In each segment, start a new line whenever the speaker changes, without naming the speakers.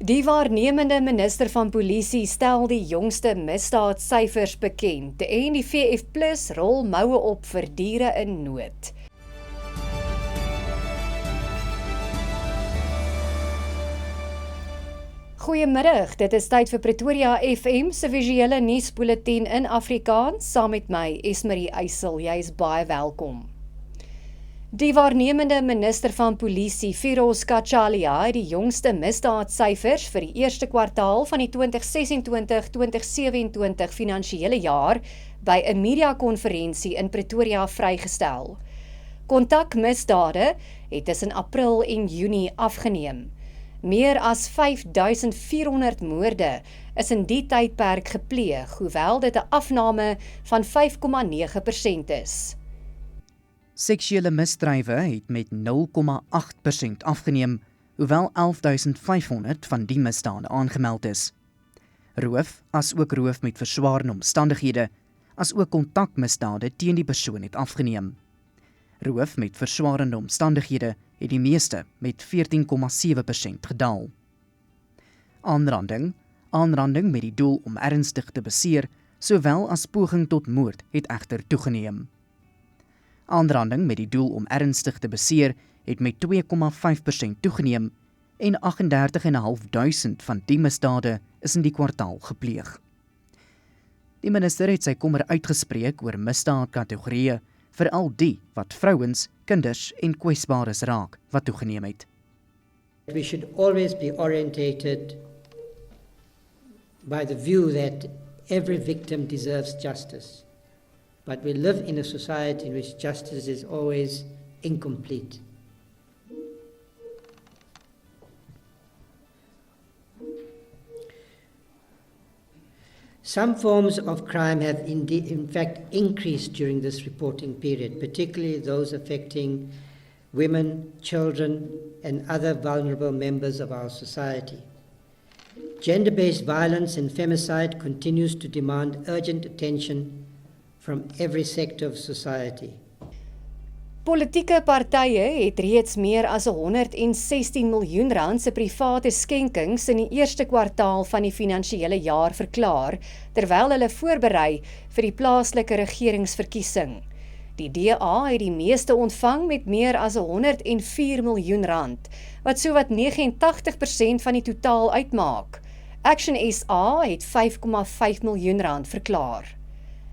Die waarnemende minister van polisie stel die jongste misdaadsyfers bekend en die VF+ rol moue op vir diere in nood. Goeiemiddag, dit is tyd vir Pretoria FM se visuele nuusbulletin in Afrikaans, saam met my, Esmarie Eysel. Jy is baie welkom. Die waarnemende minister van polisie, Firoz Kachalia, het die jongste misdaadsyfers vir die eerste kwartaal van die 2026-2027 finansiële jaar by 'n mediakonferensie in Pretoria vrygestel. Kontakmisdade het tussen April en Junie afgeneem. Meer as 5400 moorde is in die tydperk gepleeg, hoewel dit 'n afname van 5,9% is.
Seksuele misdrywe het met 0,8% afgeneem, hoewel 11.500 van die misdade aangemeld is. Roof, asook roof met verswaarende omstandighede, asook kontakmisdade teen die persoon het afgeneem. Roof met verswaarende omstandighede het die meeste met 14,7% gedaal. Aanranding met die doel om ernstig te beseer, sowel as poging tot moord het egter toegeneem. Aanranding met die doel om ernstig te beseer het met 2,5% toegeneem en 38.500 van die misdade is in die kwartaal gepleeg. Die minister het sy kommer uitgespreek oor misdaadkategorieë, veral die wat vrouens, kinders en kwesbares raak wat toegeneem het.
We should always be orientated by the view that every victim deserves justice. But we live in a society in which justice is always incomplete. Some forms of crime have in fact increased during this reporting period, particularly those affecting women, children, and other vulnerable members of our society. Gender-based violence and femicide continues to demand urgent attention from every sector of society.
Politieke partye het reeds meer as 116 miljoen rand se private skenkings in die eerste kwartaal van die finansiële jaar verklaar, terwyl hulle voorberei vir die plaaslike regeringsverkiesing. Die DA het die meeste ontvang met meer as 104 miljoen rand, wat sowat 89% van die totaal uitmaak. Action SA het 5,5 miljoen rand verklaar.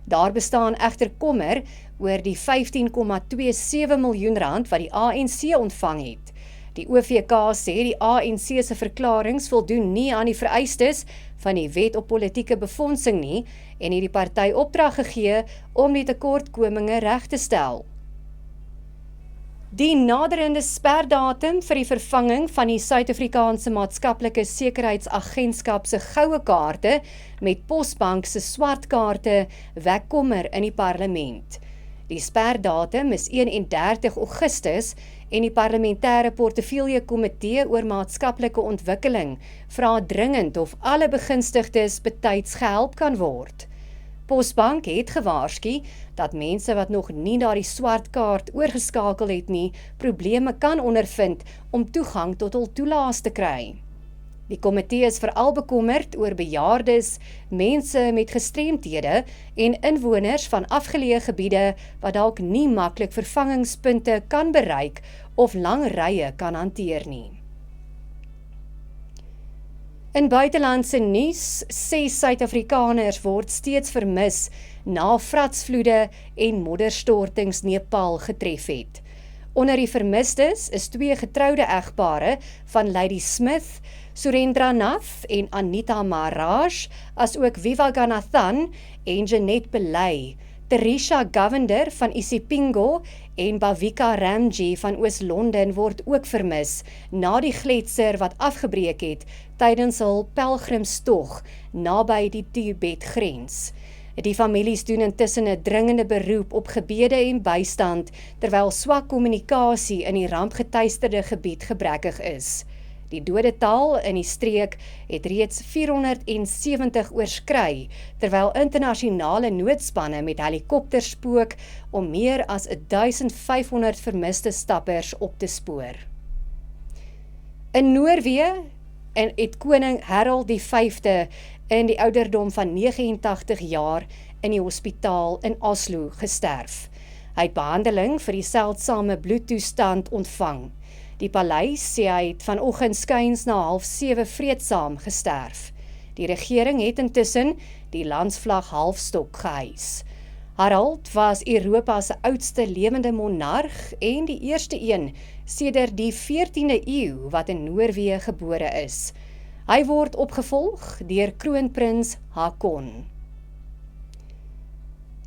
Daar bestaan egter kommer oor die 15,27 miljoen rand wat die ANC ontvang het. Die OVK sê die ANC se verklaringe voldoen nie aan die vereistes van die wet op politieke befondsing nie en het die party opdrag gegee om die tekortkominge reg te stel. Die naderende sperdatum vir die vervanging van die Suid-Afrikaanse Maatskaplike Sekuriteitsagentskap se goue kaarte met Posbank se swart kaarte wek kommer in die parlement. Die sperdatum is 31 Augustus en die parlementêre portefeulje komitee oor maatskaplike ontwikkeling vra dringend of alle begunstigdes betyds gehelp kan word. Posbank het gewaarsku dat mense wat nog nie daardie swart kaart oorgeskakel het nie, probleme kan ondervind om toegang tot hul toelaas te kry. Die komitee is veral bekommerd oor bejaardes, mense met gestremthede en inwoners van afgeleë gebiede wat dalk nie maklik vervangingspunte kan bereik of lang rye kan hanteer nie. In buitelandse nuus, 6 Suid-Afrikaners word steeds vermis na vratsvloede en modderstortings Nepal getref het. Onder die vermistes is 2 getroude egpare van Lady Smith, Surendranath en Anita Maharaj, as ook Vivaganathan en Jeanette Pillay, Teresha Govender van Isipingo en Bhavika Ramji van Oos-London word ook vermis na die gletser wat afgebreek het tydens hul pelgrimstog naby die Tibet-grens. Die families doen intussen 'n dringende beroep op gebede en bystand terwyl swak kommunikasie in die rampgetuisterde gebied gebrekkig is. Die dodetal in die streek het reeds 470 oorskry, terwyl internasionale noodspanne met helikopters spook om meer as 1500 vermiste stappers op te spoor. In Noorwe en het koning Harold V in die ouderdom van 89 jaar in die hospitaal in Oslo gesterf. Hy het behandeling vir die seldsame bloedtoestand ontvang. Die paleis sê hy het vanoggend skuins na 6:30 vreedsaam gesterf. Die regering het intussen die landsvlag halfstok gehys. Harald was Europa se oudste lewende monarg en die eerste een sedert die 14de eeu wat in Noorwe gebore is. Hy word opgevolg deur kroonprins Haakon.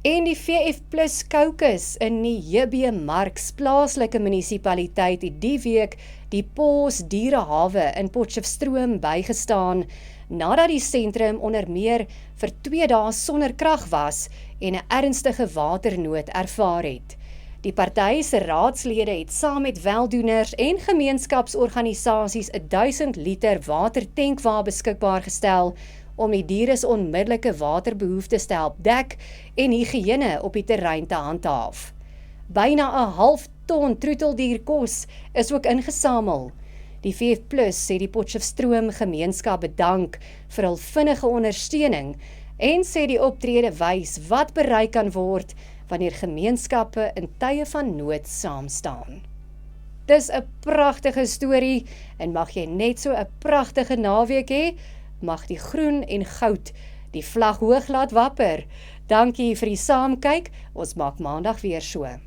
En die VF+ Caucus in die JB Marks plaaslike munisipaliteit het die week die Paws Dierehawe in Potchefstroom bygestaan nadat die sentrum onder meer vir 2 dae sonder krag was en 'n ernstige waternood ervaar het. Die party se raadslede het saam met weldoeners en gemeenskapsorganisasies 1000 liter watertankwa beskikbaar gestel om die diere se onmiddellike waterbehoeftes te help dek en higiëne op die terrein te handhaaf. Byna 'n half ton troeteldierkos is ook ingesamel. Die VF+ het die Potchefstroom gemeenskap bedank vir hul vinnige ondersteuning en sê die optrede wys wat bereik kan word wanneer gemeenskappe in tye van nood saamstaan. Dis 'n pragtige storie en mag jy net so 'n pragtige naweek hê, mag die groen en goud die vlag hoog laat wapper. Dankie vir die saamkyk, ons maak maandag weer so.